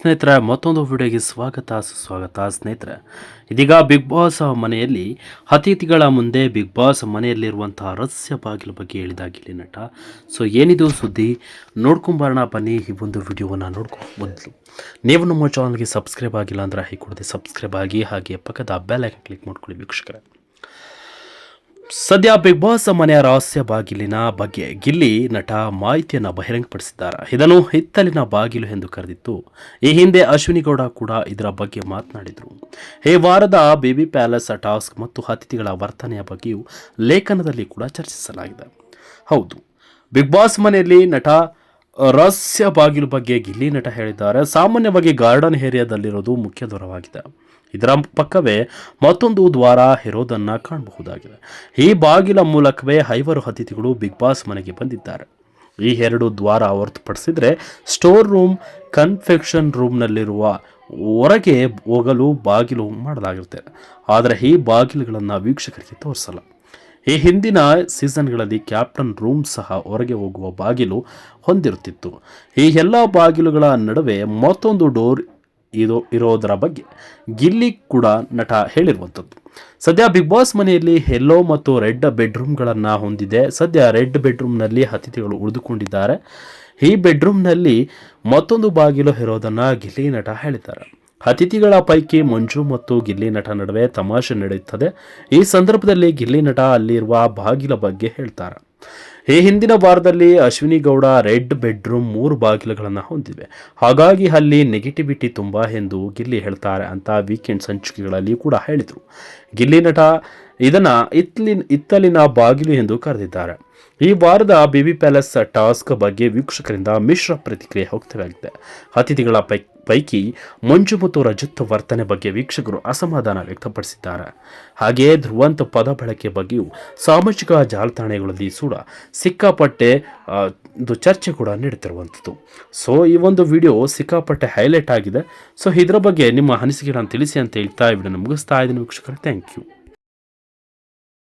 ಸ್ನೇಹಿತರೆ, ಮತ್ತೊಂದು ವಿಡಿಯೋಗೆ ಸುಸ್ವಾಗತ ಸ್ನೇಹಿತರೆ. ಇದೀಗ ಬಿಗ್ ಬಾಸ್ ಮನೆಯಲ್ಲಿ ಅತಿಥಿಗಳ ಮುಂದೆ ಬಿಗ್ ಬಾಸ್ ಮನೆಯಲ್ಲಿರುವಂತಹ ರಹಸ್ಯ ಬಾಗಿಲು ಬಗ್ಗೆ ಹೇಳಿದ ಗಿಲ್ಲಿ ನಟ. ಸೊ ಏನಿದು ಸುದ್ದಿ ನೋಡ್ಕೊಂಬರೋಣ ಬನ್ನಿ. ಈ ಒಂದು ವಿಡಿಯೋವನ್ನು ಮೊದಲು ನೀವು ನಮ್ಮ ಚಾನಲ್ಗೆ ಸಬ್ಸ್ಕ್ರೈಬ್ ಆಗಿಲ್ಲ ಅಂದರೆ ಹೈ ಕೊಡದೆ ಸಬ್ಸ್ಕ್ರೈಬ್ ಆಗಿ, ಹಾಗೆ ಪಕ್ಕದ ಬೆಲ್ ಐಕಾನ್ ಕ್ಲಿಕ್ ಮಾಡ್ಕೊಳ್ಳಿ ವೀಕ್ಷಕರೇ. ಸದ್ಯ ಬಿಗ್ ಬಾಸ್ ಮನೆಯ ರಹಸ್ಯ ಬಾಗಿಲಿನ ಬಗ್ಗೆ ಗಿಲ್ಲಿ ನಟ ಮಾಹಿತಿಯನ್ನು ಬಹಿರಂಗಪಡಿಸಿದ್ದಾರೆ. ಇದನ್ನು ಹಿತ್ತಲಿನ ಬಾಗಿಲು ಎಂದು ಕರೆದಿತ್ತು. ಈ ಹಿಂದೆ ಅಶ್ವಿನಿ ಗೌಡ ಕೂಡ ಇದರ ಬಗ್ಗೆ ಮಾತನಾಡಿದರು. ಈ ವಾರದ ಬೇಬಿ ಪ್ಯಾಲೇಸ್ ಟಾಸ್ಕ್ ಮತ್ತು ಅತಿಥಿಗಳ ವರ್ತನೆಯ ಬಗ್ಗೆಯೂ ಲೇಖನದಲ್ಲಿ ಕೂಡ ಚರ್ಚಿಸಲಾಗಿದೆ. ಹೌದು, ಬಿಗ್ ಬಾಸ್ ಮನೆಯಲ್ಲಿ ನಟ ರಹಸ್ಯ ಬಾಗಿಲು ಬಗ್ಗೆ ಗಿಲ್ಲಿ ನಟ ಹೇಳಿದ್ದಾರೆ. ಸಾಮಾನ್ಯವಾಗಿ ಗಾರ್ಡನ್ ಏರಿಯಾದಲ್ಲಿರೋದು ಮುಖ್ಯ ದ್ವಾರವಾಗಿದೆ. ಇದರ ಪಕ್ಕವೇ ಮತ್ತೊಂದು ದ್ವಾರ ಇರೋದನ್ನು ಕಾಣಬಹುದಾಗಿದೆ. ಈ ಬಾಗಿಲ ಮೂಲಕವೇ 5 ಅತಿಥಿಗಳು ಬಿಗ್ ಬಾಸ್ ಮನೆಗೆ ಬಂದಿದ್ದಾರೆ. ಈ 2 ದ್ವಾರ ಹೊರತುಪಡಿಸಿದರೆ ಸ್ಟೋರ್ ರೂಮ್, ಕನ್ಫೆಕ್ಷನ್ ರೂಮ್ನಲ್ಲಿರುವ ಹೊರಗೆ ಹೋಗಲು ಬಾಗಿಲು ಮಾಡಲಾಗಿರುತ್ತೆ. ಆದರೆ ಈ ಬಾಗಿಲುಗಳನ್ನು ವೀಕ್ಷಕರಿಗೆ ತೋರಿಸಲ್ಲ. ಈ ಹಿಂದಿನ ಸೀಸನ್ಗಳಲ್ಲಿ ಕ್ಯಾಪ್ಟನ್ ರೂಮ್ ಸಹ ಹೊರಗೆ ಹೋಗುವ ಬಾಗಿಲು ಹೊಂದಿರುತ್ತಿತ್ತು. ಈ ಎಲ್ಲ ಬಾಗಿಲುಗಳ ನಡುವೆ ಮತ್ತೊಂದು ಡೋರ್ ಇರೋದರ ಬಗ್ಗೆ ಗಿಲ್ಲಿ ಕೂಡ ನಟ ಹೇಳಿರುವಂಥದ್ದು. ಸದ್ಯ ಬಿಗ್ ಬಾಸ್ ಮನೆಯಲ್ಲಿ ಯೆಲ್ಲೋ ಮತ್ತು ರೆಡ್ ಬೆಡ್ರೂಮ್ಗಳನ್ನು ಹೊಂದಿದೆ. ಸದ್ಯ ರೆಡ್ ಬೆಡ್ರೂಮ್ನಲ್ಲಿ ಅತಿಥಿಗಳು ಉಳಿದುಕೊಂಡಿದ್ದಾರೆ. ಈ ಬೆಡ್ರೂಮ್ನಲ್ಲಿ ಮತ್ತೊಂದು ಬಾಗಿಲು ಇರೋದನ್ನು ಗಿಲ್ಲಿ ನಟ ಹೇಳಿದ್ದಾರೆ. ಅತಿಥಿಗಳ ಪೈಕಿ ಮಂಜು ಮತ್ತು ಗಿಲ್ಲಿ ನಟ ನಡುವೆ ತಮಾಷೆ ನಡೆಯುತ್ತದೆ. ಈ ಸಂದರ್ಭದಲ್ಲಿ ಗಿಲ್ಲಿ ನಟ ಅಲ್ಲಿರುವ ಬಾಗಿಲ ಬಗ್ಗೆ ಹೇಳ್ತಾರೆ. ಈ ಹಿಂದಿನ ವಾರದಲ್ಲಿ ಅಶ್ವಿನಿ ಗೌಡ ರೆಡ್ ಬೆಡ್ರೂಮ್ 3 ಬಾಗಿಲುಗಳನ್ನು ಹೊಂದಿವೆ, ಹಾಗಾಗಿ ಅಲ್ಲಿ ನೆಗೆಟಿವಿಟಿ ತುಂಬ ಎಂದು ಗಿಲ್ಲಿ ಹೇಳ್ತಾರೆ ಅಂತ ವೀಕೆಂಡ್ ಸಂಚಿಕೆಗಳಲ್ಲಿ ಕೂಡ ಹೇಳಿದರು. ಗಿಲ್ಲಿ ನಟ ಇದನ್ನು ಇತ್ತಲಿನ ಬಾಗಿಲು ಎಂದು ಕರೆದಿದ್ದಾರೆ. ಈ ವಾರದ ಬೇಬಿ ಪ್ಯಾಲೇಸ್ ಟಾಸ್ಕ್ ಬಗ್ಗೆ ವೀಕ್ಷಕರಿಂದ ಮಿಶ್ರ ಪ್ರತಿಕ್ರಿಯೆ ವ್ಯಕ್ತವಾಗಿದೆ. ಅತಿಥಿಗಳ ಪೈಕಿ ಮಂಜು ಮತ್ತು ರಜತ್ ವರ್ತನೆ ಬಗ್ಗೆ ವೀಕ್ಷಕರು ಅಸಮಾಧಾನ ವ್ಯಕ್ತಪಡಿಸಿದ್ದಾರೆ. ಹಾಗೆಯೇ ಧ್ರುವಂತ ಪದ ಬಳಕೆ ಬಗ್ಗೆಯೂ ಸಾಮಾಜಿಕ ಜಾಲತಾಣಗಳಲ್ಲಿ ಕೂಡ ಸಿಕ್ಕಾಪಟ್ಟೆ ಚರ್ಚೆ ಕೂಡ ನೀಡುತ್ತಿರುವಂಥದ್ದು. ಸೊ ಈ ಒಂದು ವಿಡಿಯೋ ಸಿಕ್ಕಾಪಟ್ಟೆ ಹೈಲೈಟ್ ಆಗಿದೆ. ಸೊ ಇದರ ಬಗ್ಗೆ ನಿಮ್ಮ ಅನಿಸಿಕೆಗಳನ್ನು ತಿಳಿಸಿ ಅಂತ ಹೇಳ್ತಾ ಈ ವಿಡಿಯೋನ ಮುಗಿಸ್ತಾ ಇದ್ದೀನಿ ವೀಕ್ಷಕರೇ. Thank you.